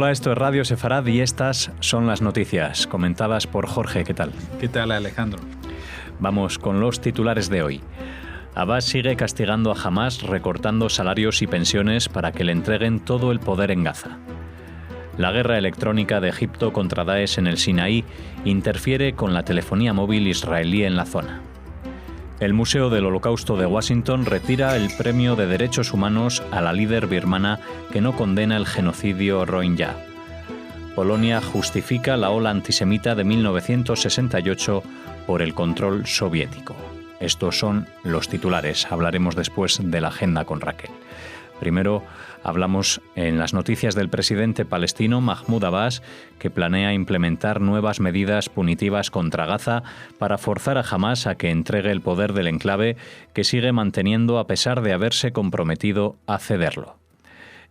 Hola, esto es Radio Sefarad y estas son las noticias, comentadas por Jorge. ¿Qué tal? ¿Qué tal, Alejandro? Vamos con los titulares de hoy. Abbas sigue castigando a Hamás recortando salarios y pensiones para que le entreguen todo el poder en Gaza. La guerra electrónica de Egipto contra Daesh en el Sinaí interfiere con la telefonía móvil israelí en la zona. El Museo del Holocausto de Washington retira el Premio de Derechos Humanos a la líder birmana que no condena el genocidio rohingya. Polonia justifica la ola antisemita de 1968 por el control soviético. Estos son los titulares. Hablaremos después de la agenda con Raquel. Primero, hablamos en las noticias del presidente palestino Mahmoud Abbas, que planea implementar nuevas medidas punitivas contra Gaza para forzar a Hamás a que entregue el poder del enclave que sigue manteniendo a pesar de haberse comprometido a cederlo.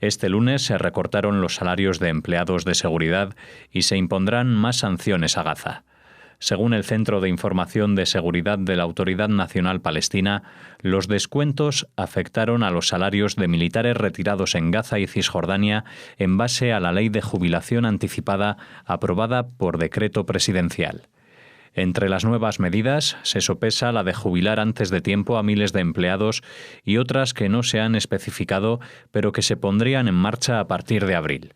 Este lunes se recortaron los salarios de empleados de seguridad y se impondrán más sanciones a Gaza. Según el Centro de Información de Seguridad de la Autoridad Nacional Palestina, los descuentos afectaron a los salarios de militares retirados en Gaza y Cisjordania en base a la ley de jubilación anticipada aprobada por decreto presidencial. Entre las nuevas medidas se sopesa la de jubilar antes de tiempo a miles de empleados y otras que no se han especificado, pero que se pondrían en marcha a partir de abril.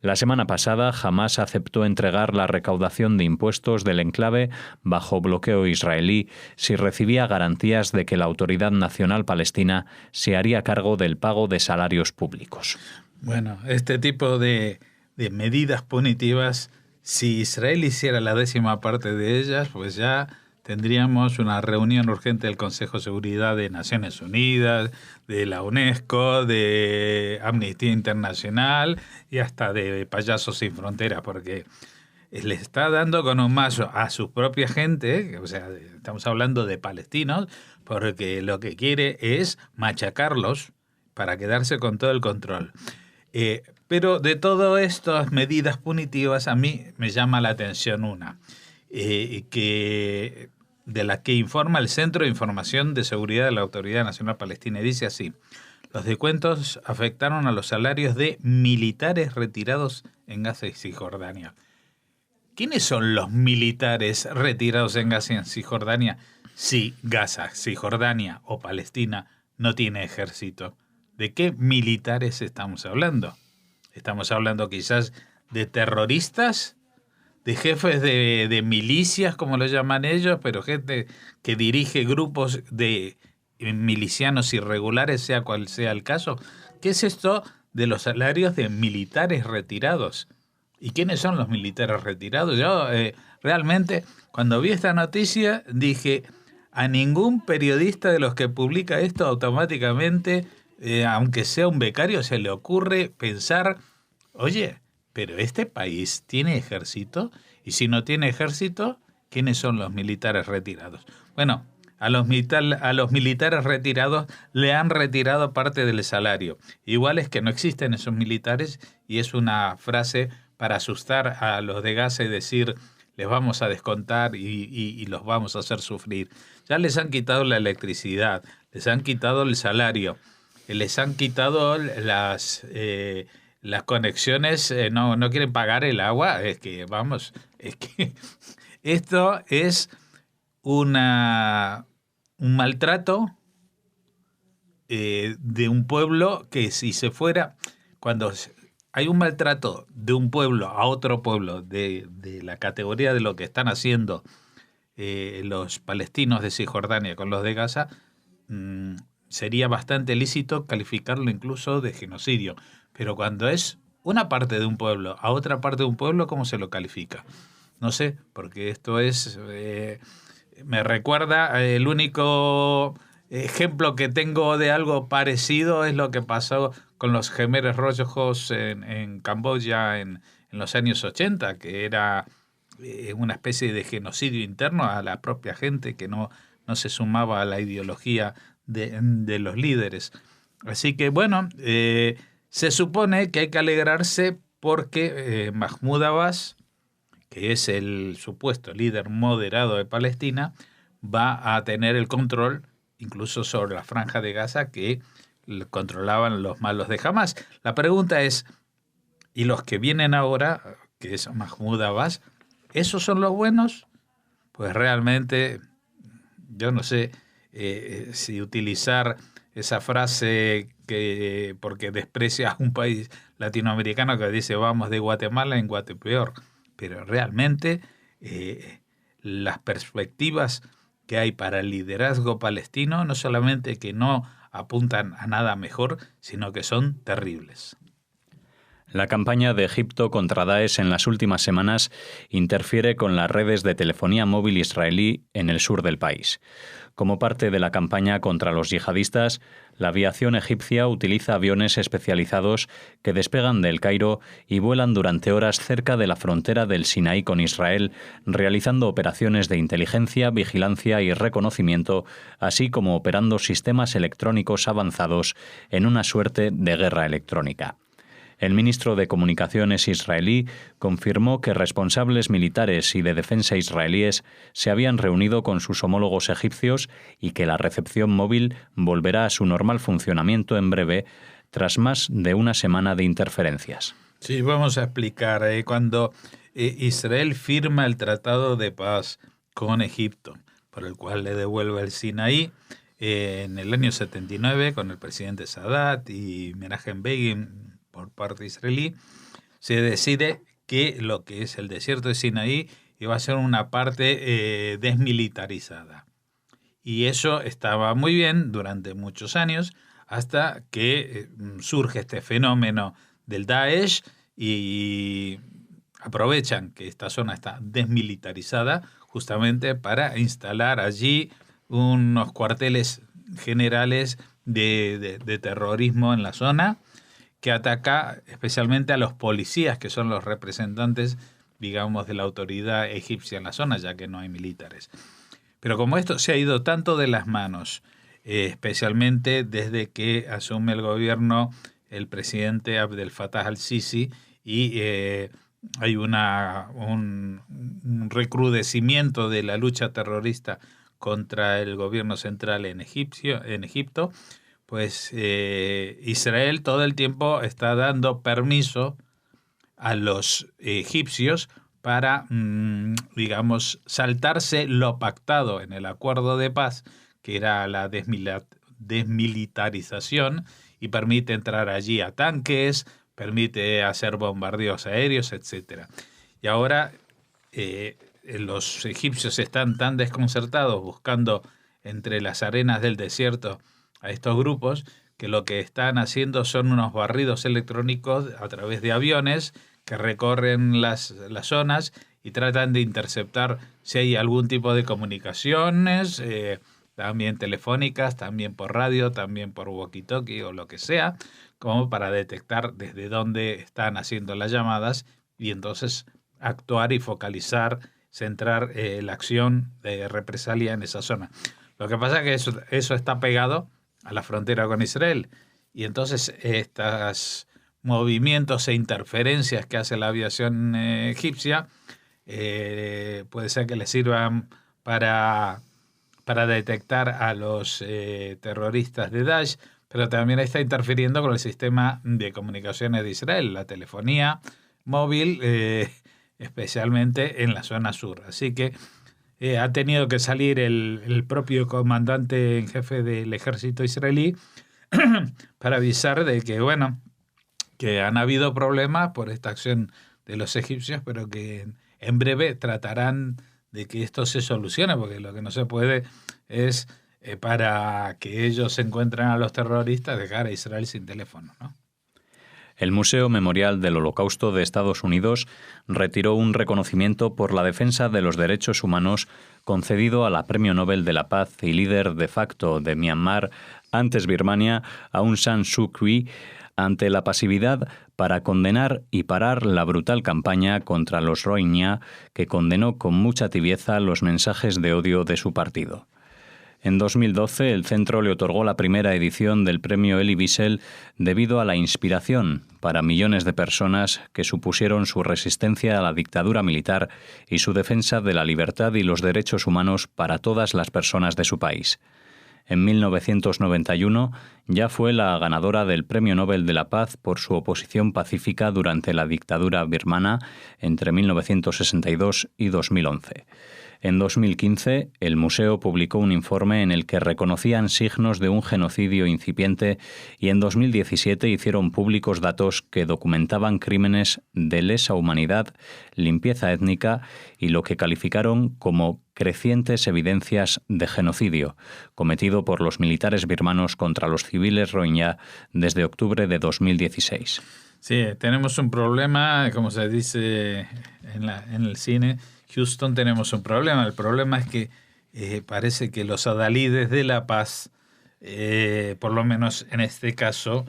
La semana pasada, Hamás aceptó entregar la recaudación de impuestos del enclave bajo bloqueo israelí si recibía garantías de que la Autoridad Nacional Palestina se haría cargo del pago de salarios públicos. Bueno, este tipo de medidas punitivas, si Israel hiciera la 10ª parte de ellas, pues ya tendríamos una reunión urgente del Consejo de Seguridad de Naciones Unidas, de la UNESCO, de Amnistía Internacional y hasta de Payasos Sin Fronteras, porque le está dando con un mazo a su propia gente, o sea, estamos hablando de palestinos, porque lo que quiere es machacarlos para quedarse con todo el control. Pero de todas estas medidas punitivas a mí me llama la atención una. De la que informa el Centro de Información de Seguridad de la Autoridad Nacional Palestina. Y dice así: los descuentos afectaron a los salarios de militares retirados en Gaza y Cisjordania. ¿Quiénes son los militares retirados en Gaza y Cisjordania si Gaza, Cisjordania o Palestina no tiene ejército? ¿De qué militares estamos hablando? ¿Estamos hablando quizás de terroristas? ¿De jefes de milicias, como lo llaman ellos, pero gente que dirige grupos de milicianos irregulares, sea cual sea el caso? ¿Qué es esto de los salarios de militares retirados? ¿Y quiénes son los militares retirados? Yo realmente, cuando vi esta noticia, dije, a ningún periodista de los que publica esto automáticamente, aunque sea un becario, se le ocurre pensar, oye, pero este país tiene ejército, y si no tiene ejército, ¿quiénes son los militares retirados? Bueno, a los militares retirados le han retirado parte del salario. Igual es que no existen esos militares y es una frase para asustar a los de Gaza y decir, les vamos a descontar y los vamos a hacer sufrir. Ya les han quitado la electricidad, les han quitado el salario, les han quitado las conexiones, no quieren pagar el agua. Es que esto es un maltrato de un pueblo que si se fuera, cuando hay un maltrato de un pueblo a otro pueblo de la categoría de lo que están haciendo los palestinos de Cisjordania con los de Gaza, sería bastante lícito calificarlo incluso de genocidio. Pero cuando es una parte de un pueblo a otra parte de un pueblo, ¿cómo se lo califica? No sé, porque esto es... me recuerda, el único ejemplo que tengo de algo parecido es lo que pasó con los Khmeres rojos en Camboya en los años 80, que era una especie de genocidio interno a la propia gente que no se sumaba a la ideología de los líderes. Así que, bueno... se supone que hay que alegrarse porque Mahmoud Abbas, que es el supuesto líder moderado de Palestina, va a tener el control incluso sobre la franja de Gaza que controlaban los malos de Hamás. La pregunta es, Y los que vienen ahora, que es Mahmoud Abbas, ¿esos son los buenos? Pues realmente, yo no sé si utilizar esa frase que porque desprecia a un país latinoamericano que dice vamos de Guatemala en Guatepeor, pero realmente las perspectivas que hay para el liderazgo palestino no solamente que no apuntan a nada mejor, sino que son terribles. La campaña de Egipto contra Daesh en las últimas semanas interfiere con las redes de telefonía móvil israelí en el sur del país. Como parte de la campaña contra los yihadistas, la aviación egipcia utiliza aviones especializados que despegan del Cairo y vuelan durante horas cerca de la frontera del Sinaí con Israel, realizando operaciones de inteligencia, vigilancia y reconocimiento, así como operando sistemas electrónicos avanzados en una suerte de guerra electrónica. El ministro de Comunicaciones israelí confirmó que responsables militares y de defensa israelíes se habían reunido con sus homólogos egipcios y que la recepción móvil volverá a su normal funcionamiento en breve, tras más de una semana de interferencias. Sí, vamos a explicar. Cuando Israel firma el tratado de paz con Egipto, por el cual le devuelve el Sinaí, en el año 79, con el presidente Sadat y Menachem Begin, por parte israelí, se decide que lo que es el desierto de Sinaí iba a ser una parte desmilitarizada. Y eso estaba muy bien durante muchos años, hasta que surge este fenómeno del Daesh y aprovechan que esta zona está desmilitarizada justamente para instalar allí unos cuarteles generales de terrorismo en la zona, que ataca especialmente a los policías, que son los representantes, digamos, de la autoridad egipcia en la zona, ya que no hay militares. Pero como esto se ha ido tanto de las manos, especialmente desde que asume el gobierno el presidente Abdel Fattah al-Sisi, y hay un recrudecimiento de la lucha terrorista contra el gobierno central en Egipto, pues Israel todo el tiempo está dando permiso a los egipcios para, digamos, saltarse lo pactado en el acuerdo de paz, que era la desmilitarización, y permite entrar allí a tanques, permite hacer bombardeos aéreos, etc. Y ahora los egipcios están tan desconcertados buscando entre las arenas del desierto a estos grupos, que lo que están haciendo son unos barridos electrónicos a través de aviones que recorren las zonas y tratan de interceptar si hay algún tipo de comunicaciones, también telefónicas, también por radio, también por walkie-talkie o lo que sea, como para detectar desde dónde están haciendo las llamadas y entonces actuar y focalizar, centrar la acción de represalia en esa zona. Lo que pasa es que eso está pegado a la frontera con Israel, y entonces estos movimientos e interferencias que hace la aviación egipcia puede ser que le sirvan para detectar a los terroristas de Daesh, pero también está interfiriendo con el sistema de comunicaciones de Israel, la telefonía móvil, especialmente en la zona sur. Así que ha tenido que salir el propio comandante en jefe del ejército israelí para avisar de que, bueno, que han habido problemas por esta acción de los egipcios, pero que en breve tratarán de que esto se solucione, porque lo que no se puede es, para que ellos encuentren a los terroristas, dejar a Israel sin teléfono, ¿no? El Museo Memorial del Holocausto de Estados Unidos retiró un reconocimiento por la defensa de los derechos humanos concedido a la Premio Nobel de la Paz y líder de facto de Myanmar, antes Birmania, Aung San Suu Kyi, ante la pasividad para condenar y parar la brutal campaña contra los Rohingya, que condenó con mucha tibieza los mensajes de odio de su partido. En 2012, el centro le otorgó la primera edición del premio Elie Wiesel debido a la inspiración para millones de personas que supusieron su resistencia a la dictadura militar y su defensa de la libertad y los derechos humanos para todas las personas de su país. En 1991 ya fue la ganadora del Premio Nobel de la Paz por su oposición pacífica durante la dictadura birmana entre 1962 y 2011. En 2015, el museo publicó un informe en el que reconocían signos de un genocidio incipiente y en 2017 hicieron públicos datos que documentaban crímenes de lesa humanidad, limpieza étnica y lo que calificaron como crecientes evidencias de genocidio cometido por los militares birmanos contra los civiles rohingya desde octubre de 2016. Sí, tenemos un problema, como se dice en el cine, Houston, tenemos un problema. El problema es que parece que los adalides de la paz, por lo menos en este caso,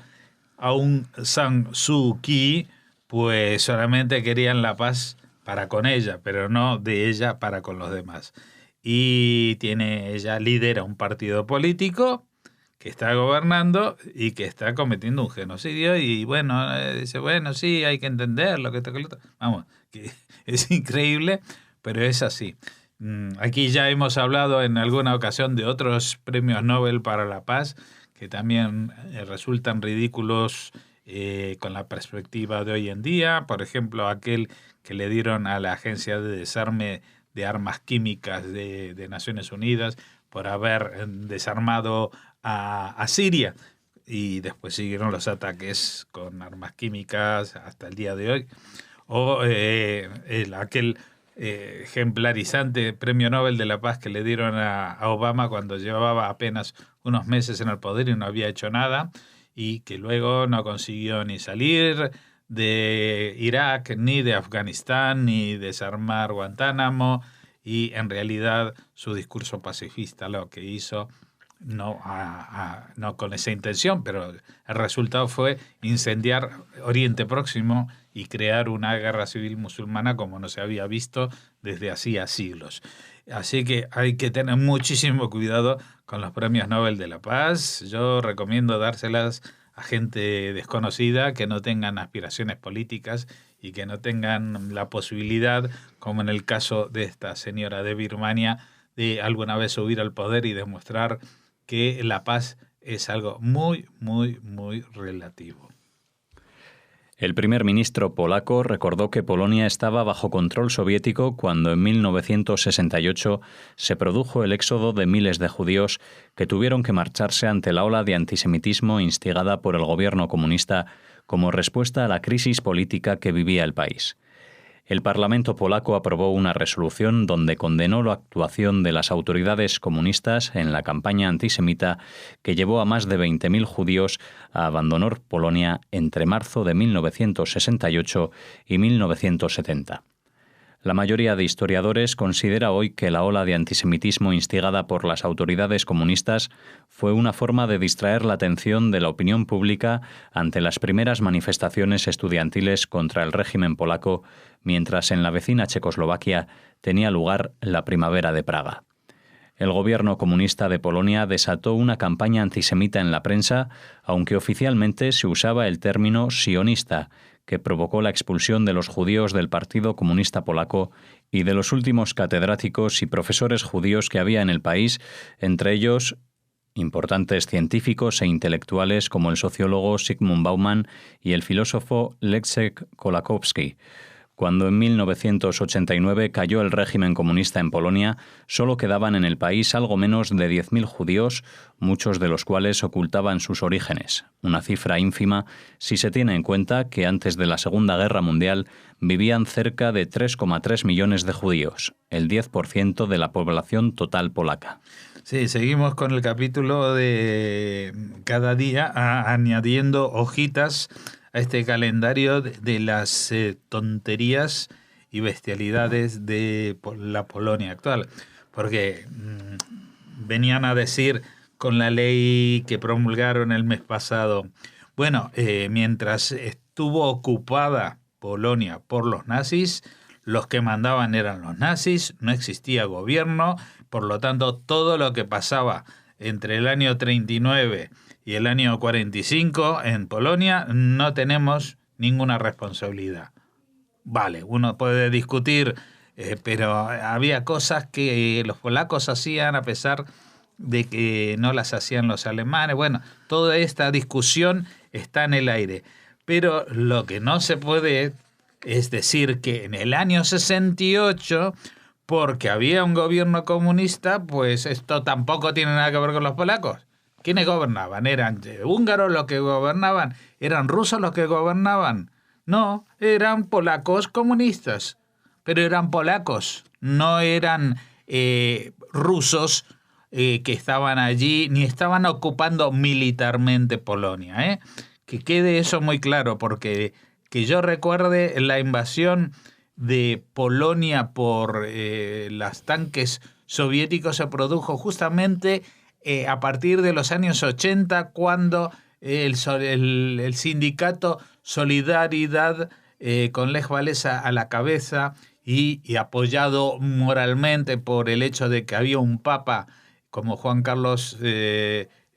Aung San Suu Kyi, pues solamente querían la paz para con ella, pero no de ella para con los demás. Y ella lidera un partido político que está gobernando y que está cometiendo un genocidio y bueno, dice, bueno, sí, hay que entenderlo, que vamos, que es increíble, pero es así. Aquí ya hemos hablado en alguna ocasión de otros premios Nobel para la paz que también resultan ridículos con la perspectiva de hoy en día. Por ejemplo, aquel que le dieron a la Agencia de Desarme de Armas Químicas de Naciones Unidas por haber desarmado a Siria. Y después siguieron los ataques con armas químicas hasta el día de hoy. O aquel ejemplarizante premio Nobel de la Paz que le dieron a Obama cuando llevaba apenas unos meses en el poder y no había hecho nada, y que luego no consiguió ni salir de Irak, ni de Afganistán, ni desarmar Guantánamo, y en realidad su discurso pacifista lo que hizo, no con esa intención, pero el resultado fue incendiar Oriente Próximo y crear una guerra civil musulmana como no se había visto desde hacía siglos. Así que hay que tener muchísimo cuidado con los premios Nobel de la Paz. Yo recomiendo dárselas a gente desconocida, que no tengan aspiraciones políticas y que no tengan la posibilidad, como en el caso de esta señora de Birmania, de alguna vez subir al poder y demostrar que la paz es algo muy, muy, muy relativo. El primer ministro polaco recordó que Polonia estaba bajo control soviético cuando en 1968 se produjo el éxodo de miles de judíos que tuvieron que marcharse ante la ola de antisemitismo instigada por el gobierno comunista como respuesta a la crisis política que vivía el país. El Parlamento polaco aprobó una resolución donde condenó la actuación de las autoridades comunistas en la campaña antisemita que llevó a más de 20.000 judíos a abandonar Polonia entre marzo de 1968 y 1970. La mayoría de historiadores considera hoy que la ola de antisemitismo instigada por las autoridades comunistas fue una forma de distraer la atención de la opinión pública ante las primeras manifestaciones estudiantiles contra el régimen polaco, mientras en la vecina Checoslovaquia tenía lugar la Primavera de Praga. El gobierno comunista de Polonia desató una campaña antisemita en la prensa, aunque oficialmente se usaba el término sionista, que provocó la expulsión de los judíos del Partido Comunista Polaco y de los últimos catedráticos y profesores judíos que había en el país, entre ellos importantes científicos e intelectuales como el sociólogo Zygmunt Bauman y el filósofo Leszek Kolakowski. Cuando en 1989 cayó el régimen comunista en Polonia, solo quedaban en el país algo menos de 10.000 judíos, muchos de los cuales ocultaban sus orígenes, una cifra ínfima si se tiene en cuenta que antes de la Segunda Guerra Mundial vivían cerca de 3,3 millones de judíos, el 10% de la población total polaca. Sí, seguimos con el capítulo de cada día añadiendo hojitas a este calendario de las tonterías y bestialidades de la Polonia actual. Porque venían a decir con la ley que promulgaron el mes pasado, bueno, mientras estuvo ocupada Polonia por los nazis, los que mandaban eran los nazis, no existía gobierno, por lo tanto todo lo que pasaba entre el año 39 y el año 45 en Polonia no tenemos ninguna responsabilidad. Vale, uno puede discutir, pero había cosas que los polacos hacían a pesar de que no las hacían los alemanes. Bueno, toda esta discusión está en el aire. Pero lo que no se puede es decir que en el año 68, porque había un gobierno comunista, pues esto tampoco tiene nada que ver con los polacos. ¿Quiénes gobernaban? ¿Eran húngaros los que gobernaban? ¿Eran rusos los que gobernaban? No, eran polacos comunistas. Pero eran polacos, no eran rusos que estaban allí, ni estaban ocupando militarmente Polonia. Que quede eso muy claro, porque que yo recuerde la invasión de Polonia por los tanques soviéticos se produjo justamente a partir de los años 80, cuando el sindicato Solidaridad, con Lech Walesa a la cabeza y apoyado moralmente por el hecho de que había un papa como Juan Pablo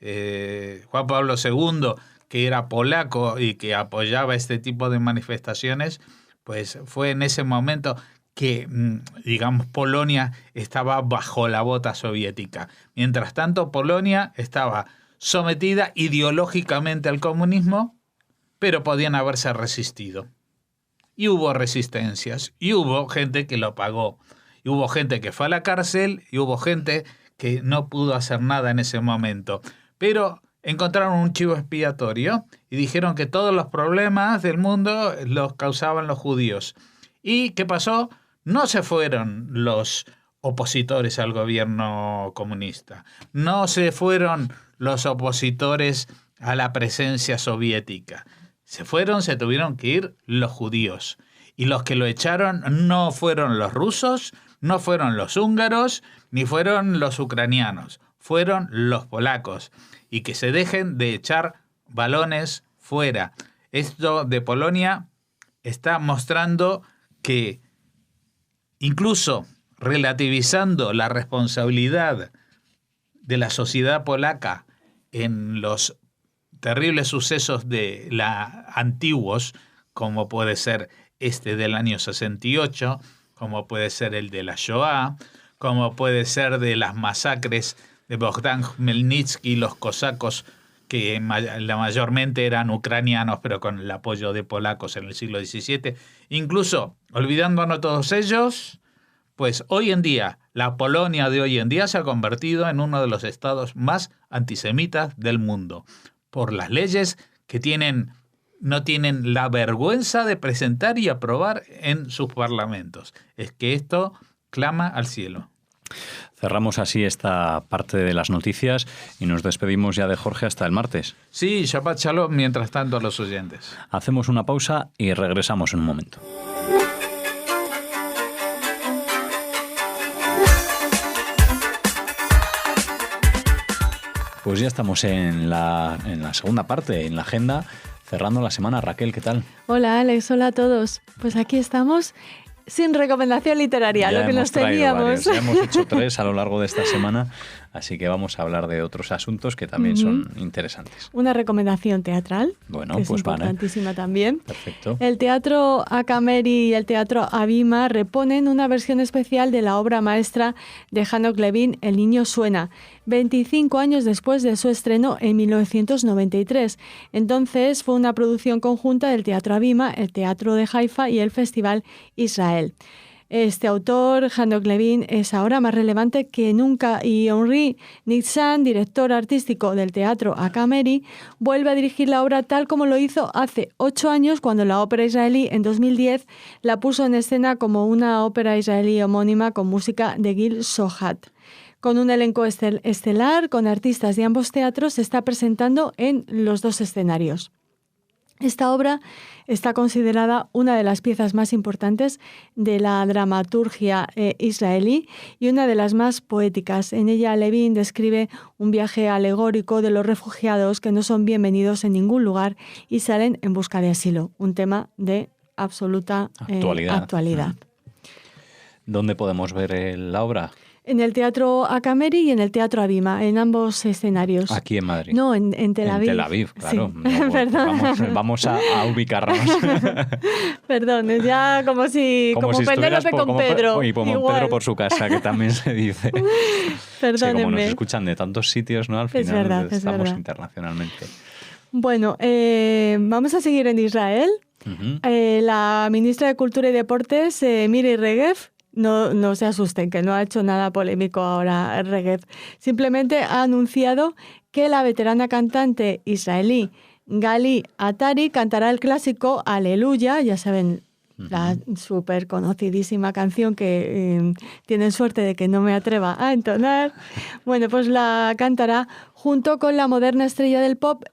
II, que era polaco y que apoyaba este tipo de manifestaciones, pues fue en ese momento que, digamos, Polonia estaba bajo la bota soviética. Mientras tanto, Polonia estaba sometida ideológicamente al comunismo, pero podían haberse resistido. Y hubo resistencias, y hubo gente que lo pagó, y hubo gente que fue a la cárcel, y hubo gente que no pudo hacer nada en ese momento. Pero encontraron un chivo expiatorio y dijeron que todos los problemas del mundo los causaban los judíos. ¿Y qué pasó? No se fueron los opositores al gobierno comunista, no se fueron los opositores a la presencia soviética. Se tuvieron que ir los judíos. Y los que lo echaron no fueron los rusos, no fueron los húngaros, ni fueron los ucranianos, fueron los polacos. Y que se dejen de echar balones fuera. Esto de Polonia está mostrando que, incluso relativizando la responsabilidad de la sociedad polaca en los terribles sucesos antiguos, como puede ser este del año 68, como puede ser el de la Shoah, como puede ser de las masacres de Bogdan Khmelnytsky y los cosacos, que mayormente eran ucranianos, pero con el apoyo de polacos en el siglo XVII. Incluso, olvidándonos todos ellos, pues hoy en día, la Polonia de hoy en día se ha convertido en uno de los estados más antisemitas del mundo, por las leyes que no tienen la vergüenza de presentar y aprobar en sus parlamentos. Es que esto clama al cielo. Cerramos así esta parte de las noticias y nos despedimos ya de Jorge hasta el martes. Sí, Shabbat Shalom, mientras tanto a los oyentes. Hacemos una pausa y regresamos en un momento. Pues ya estamos en la segunda parte, en la agenda, cerrando la semana. Raquel, ¿qué tal? Hola Alex, hola a todos. Pues aquí estamos sin recomendación literaria, ya lo que nos teníamos. Ya hemos hecho 3 a lo largo de esta semana, así que vamos a hablar de otros asuntos que también son interesantes. Una recomendación teatral, bueno, que pues es importantísima también. Perfecto. El Teatro Akameri y el Teatro Abima reponen una versión especial de la obra maestra de Hanoch Levin, El niño suena, 25 años después de su estreno en 1993. Entonces fue una producción conjunta del Teatro Abima, el Teatro de Haifa y el Festival Israel. Este autor, Hanoch Levin, es ahora más relevante que nunca y Henri Nitzan, director artístico del Teatro Akameri, vuelve a dirigir la obra tal como lo hizo hace 8 años cuando la ópera israelí en 2010 la puso en escena como una ópera israelí homónima con música de Gil Shohat. Con un elenco estelar, con artistas de ambos teatros, se está presentando en los 2 escenarios. Esta obra está considerada una de las piezas más importantes de la dramaturgia israelí y una de las más poéticas. En ella, Levin describe un viaje alegórico de los refugiados que no son bienvenidos en ningún lugar y salen en busca de asilo, un tema de absoluta actualidad. ¿Dónde podemos ver la obra? En el Teatro Akameri y en el Teatro Abima, en ambos escenarios. Aquí en Madrid. No, en Tel Aviv. En Tel Aviv, claro. Sí. No, Perdón. Vamos a ubicarnos. Perdón, es ya como si Penélope con Pedro. Y como igual. Pedro por su casa, que también se dice. Perdónenme. Sí, como nos escuchan de tantos sitios, ¿no? Al final estamos verdad. internacionalmente. Bueno, vamos a seguir en Israel. Uh-huh. La ministra de Cultura y Deportes, Miri Regev, no se asusten, que no ha hecho nada polémico ahora Regev. Simplemente ha anunciado que la veterana cantante israelí Gali Atari cantará el clásico Aleluya, ya saben, la súper conocidísima canción que tienen suerte de que no me atreva a entonar. Bueno, pues la cantará junto con la moderna estrella del pop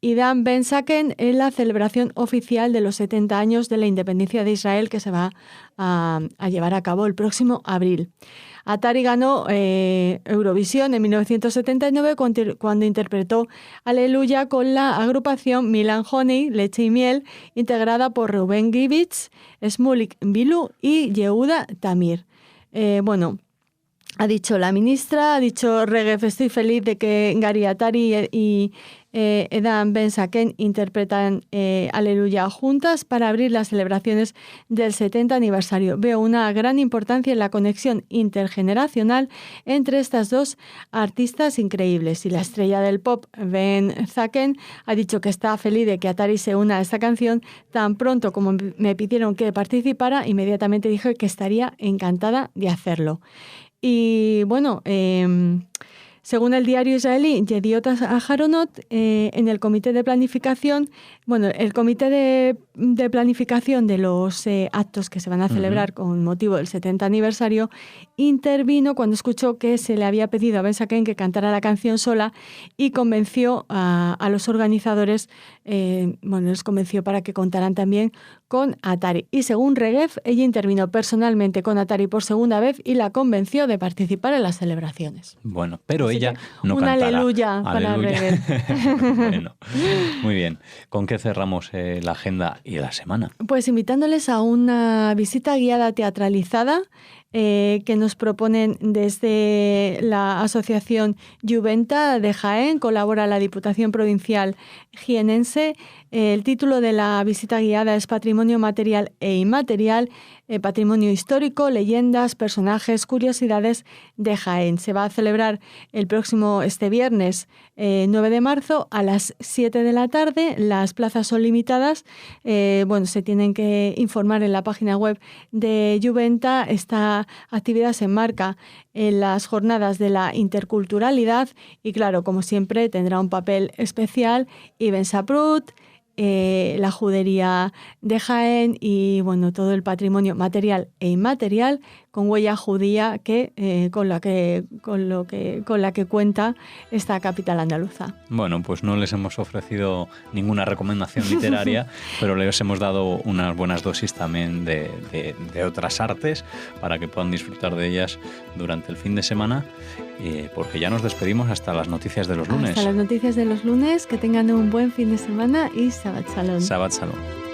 Idan Ben Saken en la celebración oficial de los 70 años de la independencia de Israel que se va a llevar a cabo el próximo abril. Atari ganó Eurovisión en 1979 cuando interpretó Aleluya con la agrupación Milan Honey, Leche y Miel, integrada por Reuben Givitz, Shmulik Bilu y Yehuda Tamir. Ha dicho la ministra, ha dicho Regev, estoy feliz de que Gari Atari y Edan Ben Saken interpretan Aleluya juntas para abrir las celebraciones del 70 aniversario. Veo una gran importancia en la conexión intergeneracional entre estas dos artistas increíbles. Y la estrella del pop, Ben Saken, ha dicho que está feliz de que Atari se una a esta canción. Tan pronto como me pidieron que participara, inmediatamente dije que estaría encantada de hacerlo. Y bueno, según el diario israelí Yediot Aharonot, en el comité de planificación, el comité de planificación de los actos que se van a celebrar con motivo del 70 aniversario, intervino cuando escuchó que se le había pedido a Ben Saken que cantara la canción sola y convenció a los organizadores, les convenció para que contaran también con Atari. Y según Regev, ella intervino personalmente con Atari por segunda vez y la convenció de participar en las celebraciones. Bueno, pero Así ella no una cantará. aleluya para Regev. Bueno, muy bien. ¿Con qué cerramos la agenda y la semana? Pues invitándoles a una visita guiada teatralizada que nos proponen desde la Asociación Juventa de Jaén, colabora la Diputación Provincial Jienense. El título de la visita guiada es Patrimonio Material e Inmaterial, Patrimonio Histórico, Leyendas, Personajes, Curiosidades de Jaén. Se va a celebrar este viernes 9 de marzo a las 7 de la tarde. Las plazas son limitadas. Se tienen que informar en la página web de Juventa. Esta actividad se enmarca en las jornadas de la interculturalidad y, claro, como siempre, tendrá un papel especial Ibn Saprut, la judería de Jaén y todo el patrimonio material e inmaterial con huella judía con la que cuenta esta capital andaluza. Bueno, pues no les hemos ofrecido ninguna recomendación literaria, pero les hemos dado unas buenas dosis también de otras artes para que puedan disfrutar de ellas durante el fin de semana, porque ya nos despedimos hasta las noticias de los lunes. Hasta las noticias de los lunes, que tengan un buen fin de semana y Shabbat Shalom. Shabbat Shalom.